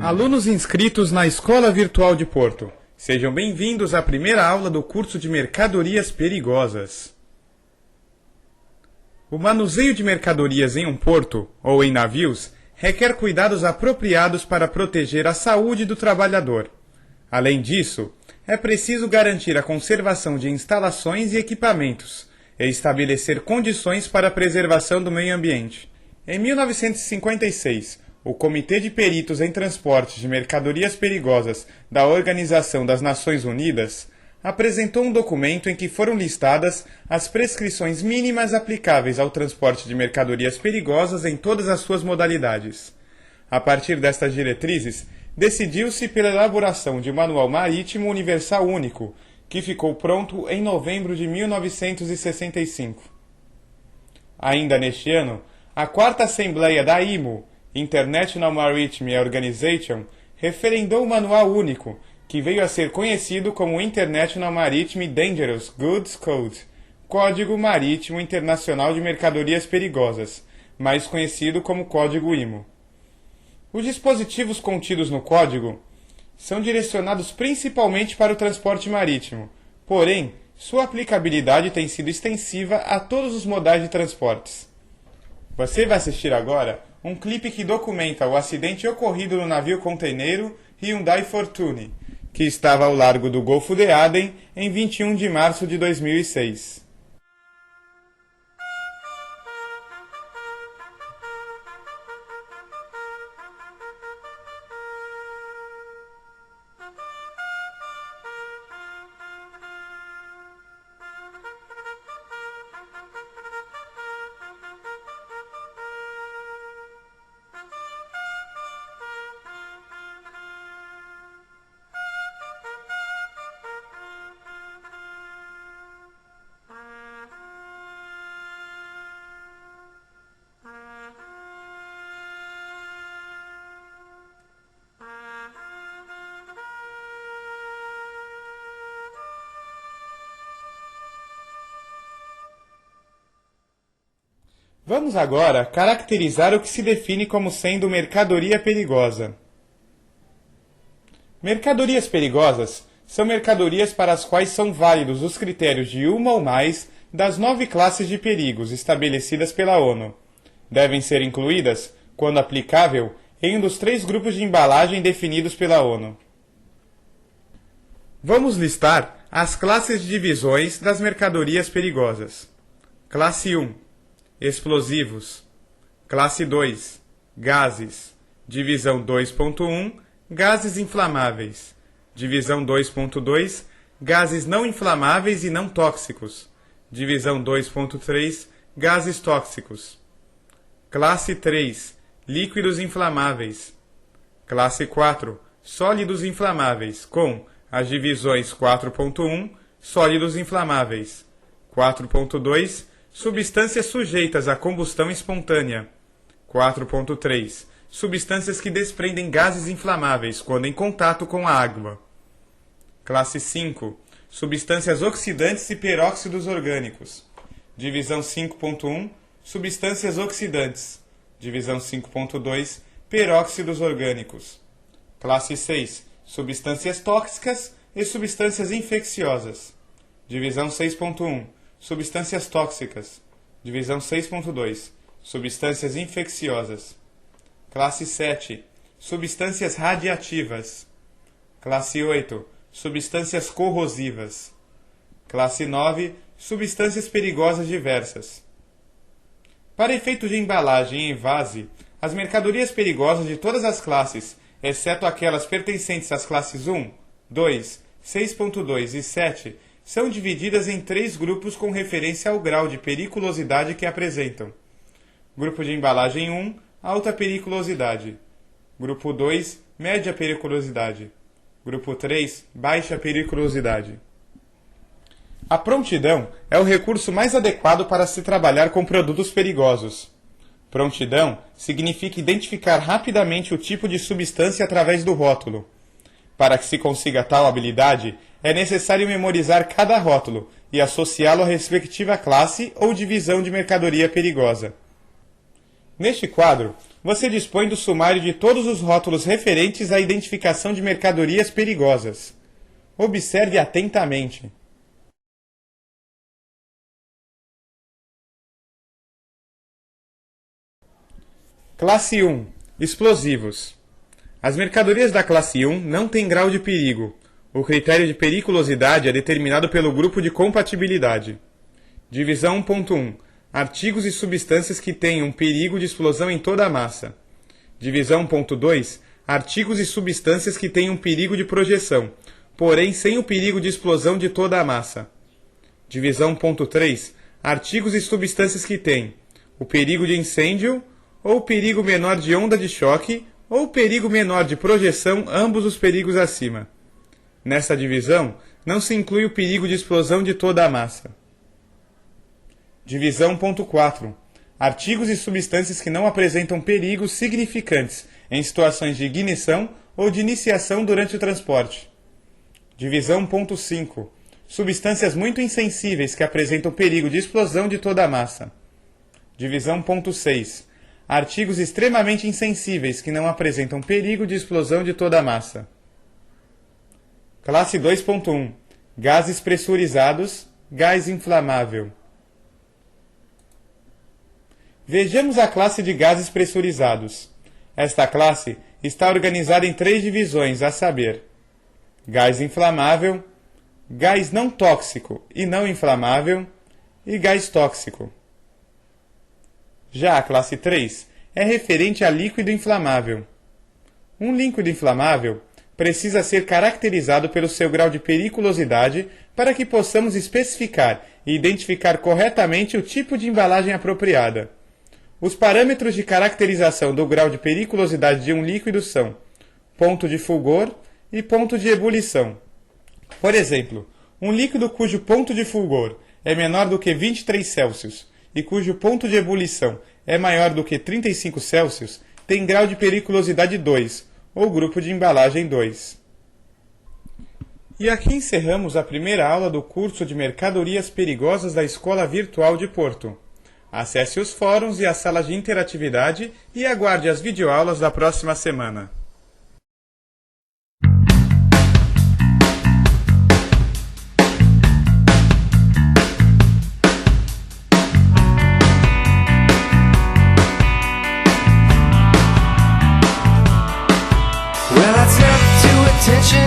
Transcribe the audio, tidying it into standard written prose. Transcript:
Alunos inscritos na Escola Virtual de Porto, sejam bem-vindos à primeira aula do curso de Mercadorias Perigosas. O manuseio de mercadorias em um porto ou em navios requer cuidados apropriados para proteger a saúde do trabalhador. Além disso, é preciso garantir a conservação de instalações e equipamentos e estabelecer condições para a preservação do meio ambiente. Em 1956, o Comitê de Peritos em Transporte de Mercadorias Perigosas da Organização das Nações Unidas apresentou um documento em que foram listadas as prescrições mínimas aplicáveis ao transporte de mercadorias perigosas em todas as suas modalidades. A partir destas diretrizes, decidiu-se pela elaboração de um Manual Marítimo Universal Único, que ficou pronto em novembro de 1965. Ainda neste ano, a 4ª Assembleia da IMO, International Maritime Organization, referendou o Manual Único, que veio a ser conhecido como International Maritime Dangerous Goods Code, Código Marítimo Internacional de Mercadorias Perigosas, mais conhecido como Código IMO. Os dispositivos contidos no Código são direcionados principalmente para o transporte marítimo, porém, sua aplicabilidade tem sido extensiva a todos os modais de transportes. Você vai assistir agora um clipe que documenta o acidente ocorrido no navio containeiro Hyundai Fortune, que estava ao largo do Golfo de Aden em 21 de março de 2006. Vamos agora caracterizar o que se define como sendo mercadoria perigosa. Mercadorias perigosas são mercadorias para as quais são válidos os critérios de uma ou mais das 9 classes de perigos estabelecidas pela ONU. Devem ser incluídas, quando aplicável, em um dos 3 grupos de embalagem definidos pela ONU. Vamos listar as classes de divisões das mercadorias perigosas. Classe 1. Explosivos. Classe 2. Gases. Divisão 2.1. Gases inflamáveis. Divisão 2.2. Gases não inflamáveis e não tóxicos. Divisão 2.3. Gases tóxicos. Classe 3. Líquidos inflamáveis. Classe 4. Sólidos inflamáveis, com as divisões 4.1. Sólidos inflamáveis. 4.2. Substâncias sujeitas à combustão espontânea. 4.3. Substâncias que desprendem gases inflamáveis quando em contato com a água. Classe 5. Substâncias oxidantes e peróxidos orgânicos. Divisão 5.1. Substâncias oxidantes. Divisão 5.2. Peróxidos orgânicos. Classe 6. Substâncias tóxicas e substâncias infecciosas. Divisão 6.1. Substâncias tóxicas. Divisão 6.2. Substâncias infecciosas. Classe 7. Substâncias radiativas. Classe 8. Substâncias corrosivas. Classe 9. Substâncias perigosas diversas. Para efeito de embalagem em envase, as mercadorias perigosas de todas as classes, exceto aquelas pertencentes às classes 1, 2, 6.2 e 7, são divididas em 3 grupos com referência ao grau de periculosidade que apresentam. Grupo de embalagem 1, alta periculosidade. Grupo 2, média periculosidade. Grupo 3, baixa periculosidade. A prontidão é o recurso mais adequado para se trabalhar com produtos perigosos. Prontidão significa identificar rapidamente o tipo de substância através do rótulo. Para que se consiga tal habilidade, é necessário memorizar cada rótulo e associá-lo à respectiva classe ou divisão de mercadoria perigosa. Neste quadro, você dispõe do sumário de todos os rótulos referentes à identificação de mercadorias perigosas. Observe atentamente. Classe 1. Explosivos. As mercadorias da classe 1 não têm grau de perigo. O critério de periculosidade é determinado pelo grupo de compatibilidade. Divisão 1.1. Artigos e substâncias que tenham perigo de explosão em toda a massa. Divisão 1.2. Artigos e substâncias que tenham perigo de projeção, porém sem o perigo de explosão de toda a massa. Divisão 1.3. Artigos e substâncias que têm o perigo de incêndio, ou perigo menor de onda de choque, ou perigo menor de projeção, ambos os perigos acima. Nesta divisão, não se inclui o perigo de explosão de toda a massa. Divisão 1.4. Artigos e substâncias que não apresentam perigos significantes em situações de ignição ou de iniciação durante o transporte. Divisão 1.5. Substâncias muito insensíveis que apresentam perigo de explosão de toda a massa. Divisão 1.6. Artigos extremamente insensíveis que não apresentam perigo de explosão de toda a massa. Classe 2.1. Gases pressurizados, gás inflamável. Vejamos a classe de gases pressurizados. Esta classe está organizada em 3 divisões, a saber: gás inflamável, gás não tóxico e não inflamável e gás tóxico. Já a classe 3 é referente a líquido inflamável. Um líquido inflamável precisa ser caracterizado pelo seu grau de periculosidade para que possamos especificar e identificar corretamente o tipo de embalagem apropriada. Os parâmetros de caracterização do grau de periculosidade de um líquido são ponto de fulgor e ponto de ebulição. Por exemplo, um líquido cujo ponto de fulgor é menor do que 23 Celsius e cujo ponto de ebulição é maior do que 35 Celsius tem grau de periculosidade 2, ou grupo de embalagem 2. E aqui encerramos a primeira aula do curso de Mercadorias Perigosas da Escola Virtual de Porto. Acesse os fóruns e as salas de interatividade e aguarde as videoaulas da próxima semana. Well, I took to attention